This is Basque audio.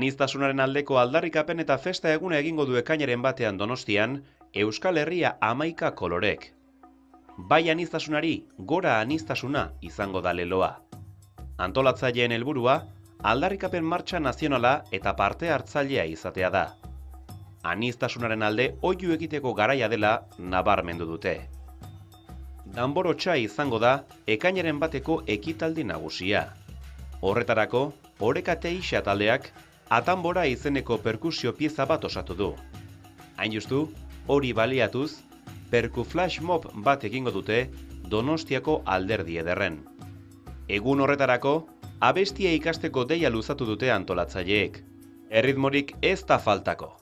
Aniztasunaren aldeko aldarrikapen eta festa eguna egingo du ekainaren batean Donostian, Euskal Herria 11 kolorek. Bai aniztasunari, gora aniztasuna izango da leloa. Antolatzaileen helburua, aldarrikapen martxa nazionala eta parte hartzailea izatea da. Aniztasunaren alde oihu egiteko garaia dela nabarmendu dute. Danborotsa izango da ekainaren bateko ekitaldi nagusia. Horretarako, Oreka Teixa taldeak Atanbora izeneko perkusio pieza bat osatu du. Hain justu, hori baliatuz, perku flash mob bat egingo dute Donostiako alderdi ederren. Egun horretarako, abestia ikasteko deia luzatu dute antolatzaileek. Erritmorik ez da faltako.